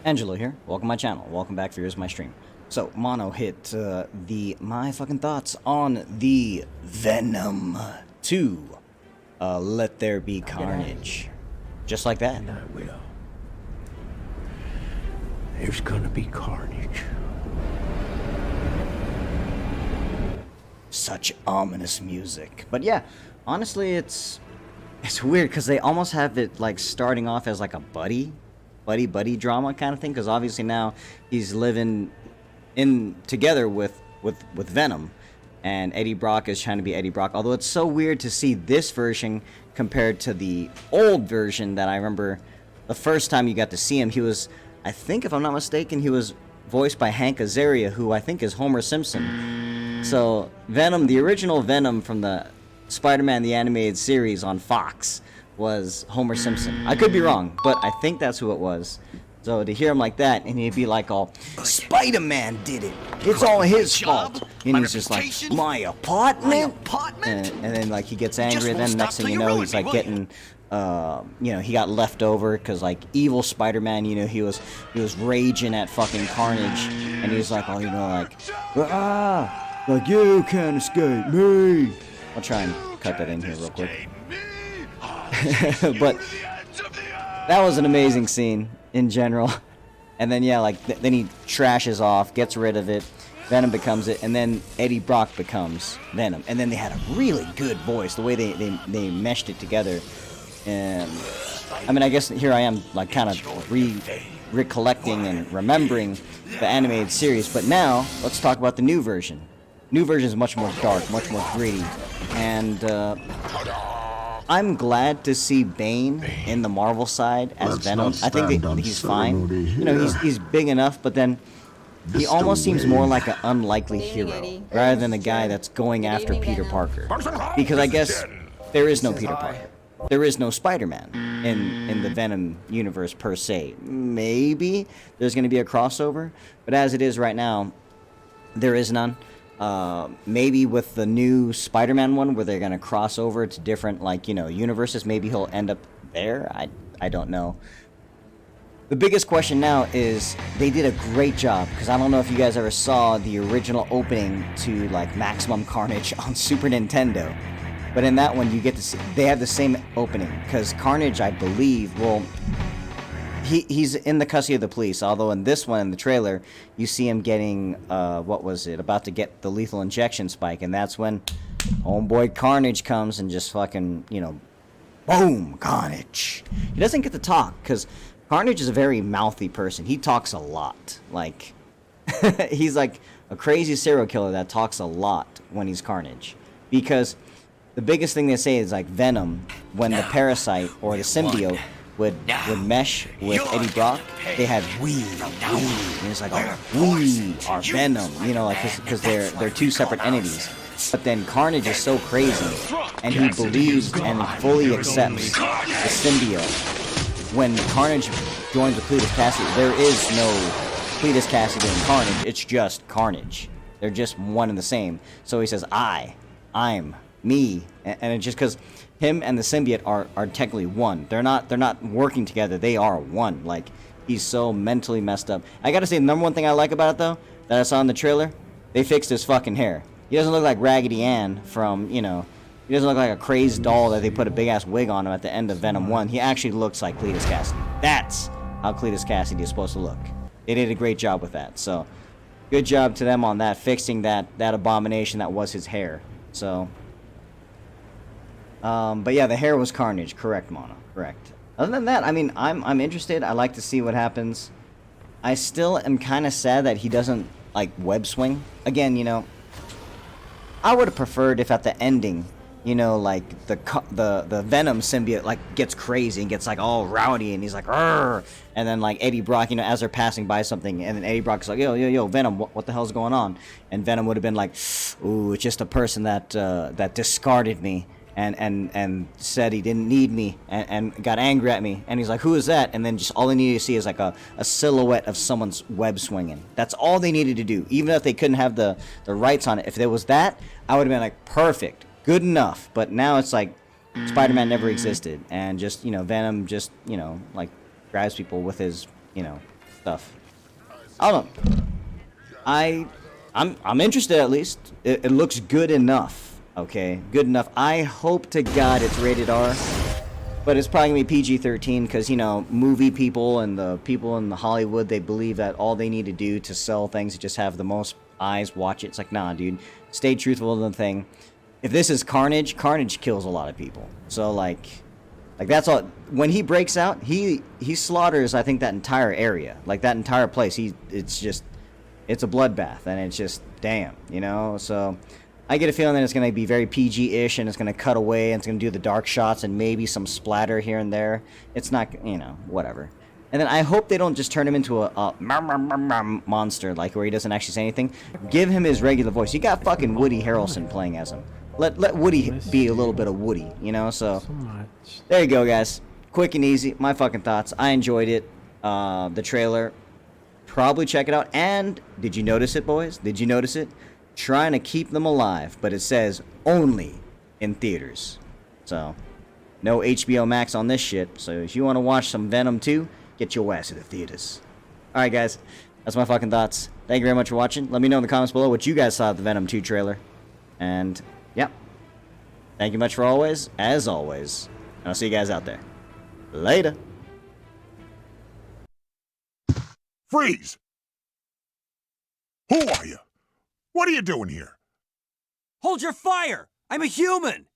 Angelo here. Welcome to my channel. Welcome back for here's my stream. So, Mono hit my fucking thoughts on the Venom 2. Let There Be Carnage. Just like that. And I will. There's gonna be carnage. Such ominous music. But yeah, honestly, it's weird because they almost have it like starting off as like a buddy drama kind of thing, because obviously now he's living in together with Venom, and Eddie Brock is trying to be Eddie Brock. Although it's so weird to see this version compared to the old version that I remember the first time you got to see him. He was, I think if I'm not mistaken, he was voiced by Hank Azaria, who I think is Homer Simpson. So Venom, the original Venom from the Spider-Man the Animated Series on Fox, was Homer Simpson. I could be wrong, but I think that's who it was. So to hear him like that, and he'd be like all, Spider-Man did it. It's all his fault. And he's just like, my apartment? And then like he gets angry, and then next thing you know, he's like getting, you know, he got left over because like evil Spider-Man, you know, he was raging at fucking Carnage, and he's like, oh, you know, like you can't escape me. I'll try and cut that in here real quick. But that was an amazing scene in general. And then yeah, like then he trashes off, gets rid of it, Venom becomes it, and then Eddie Brock becomes Venom. And then they had a really good voice, the way they meshed it together. And I mean, I guess here I am like kind of recollecting and remembering the animated series, but now let's talk about the new version. New version is much more dark, much more gritty, and I'm glad to see Bane in the Marvel side as Venom. I think that he's fine. You know, he's big enough, but then he almost seems more like an unlikely hero rather than a guy that's going after Peter Parker. Because I guess there is no Peter Parker. There is no Spider-Man in the Venom universe per se. Maybe there's going to be a crossover, but as it is right now, there is none. Maybe with the new Spider-Man one where they're gonna cross over to different, like, you know, universes, maybe he'll end up there. I don't know. The biggest question now is they did a great job, because I don't know if you guys ever saw the original opening to like Maximum Carnage on Super Nintendo, but in that one you get to see they have the same opening, because Carnage, I believe, well, he's in the custody of the police, although in this one, in the trailer, you see him getting, what was it, about to get the lethal injection spike, and that's when homeboy Carnage comes and just fucking, you know, boom, Carnage. He doesn't get to talk, because Carnage is a very mouthy person. He talks a lot. Like, he's like a crazy serial killer that talks a lot when he's Carnage. Because the biggest thing they say is, like, Venom, when the parasite or the symbiote would mesh with Eddie Brock, they had we, and it's like, oh, we are Venom, you know, like, because they're two separate entities. But then Carnage is so crazy, and he believes and fully accepts the symbiote. When Carnage joins with Cletus Cassidy, there is no Cletus Cassidy and Carnage, it's just Carnage. They're just one and the same. So he says, I'm, me, and it's just because him and the symbiote are technically one. They're not working together. They are one. Like, he's so mentally messed up. I gotta say, the number one thing I like about it, though, that I saw in the trailer, they fixed his fucking hair. He doesn't look like Raggedy Ann from, you know, he doesn't look like a crazed doll that they put a big-ass wig on him at the end of Venom 1. He actually looks like Cletus Cassidy. That's how Cletus Cassidy is supposed to look. They did a great job with that. So, good job to them on that, fixing that abomination that was his hair. So, but yeah, the hair was Carnage. Correct, Mono. Correct. Other than that, I mean, I'm interested. I like to see what happens. I still am kind of sad that he doesn't, like, web swing. Again, you know, I would have preferred if at the ending, you know, like, the Venom symbiote, like, gets crazy and gets, like, all rowdy, and he's like, "Arr!" And then, like, Eddie Brock, you know, as they're passing by something, and then Eddie Brock's like, yo, Venom, what the hell's going on? And Venom would have been like, ooh, it's just a person that discarded me. And said he didn't need me, and got angry at me, and he's like, who is that? And then just all they needed to see is like a silhouette of someone's web swinging. That's all they needed to do. Even if they couldn't have the rights on it, if there was that, I would have been like, perfect, good enough. But now it's like Spider-Man never existed, and just, you know, Venom just, you know, like, grabs people with his, you know, stuff. I don't know. I'm interested at least. It looks good enough. Okay, good enough. I hope to God it's rated R, but it's probably gonna be PG-13 because you know movie people and the people in the Hollywood, they believe that all they need to do to sell things is just have the most eyes watch it. It's like, nah, dude, stay truthful to the thing. If this is Carnage, Carnage kills a lot of people. So like that's all. When he breaks out, he slaughters, I think, that entire area, like that entire place. It's a bloodbath, and it's just damn, you know. So I get a feeling that it's gonna be very PG-ish, and it's gonna cut away, and it's gonna do the dark shots, and maybe some splatter here and there. It's not, you know, whatever. And then I hope they don't just turn him into a monster, like where he doesn't actually say anything. Give him his regular voice. You got fucking Woody Harrelson playing as him. Let Woody be a little bit of Woody, you know. So there you go, guys. Quick and easy. My fucking thoughts. I enjoyed it. The trailer. Probably check it out. And did you notice it, boys? Did you notice it? Trying to keep them alive, but it says only in theaters. So no HBO Max on this shit. So if you want to watch some Venom 2, get your ass to the theaters. All right, guys. That's my fucking thoughts. Thank you very much for watching. Let me know in the comments below what you guys thought of the Venom 2 trailer. And yep. Thank you much for always, as always. And I'll see you guys out there. Later. Freeze! Who are you? What are you doing here? Hold your fire! I'm a human!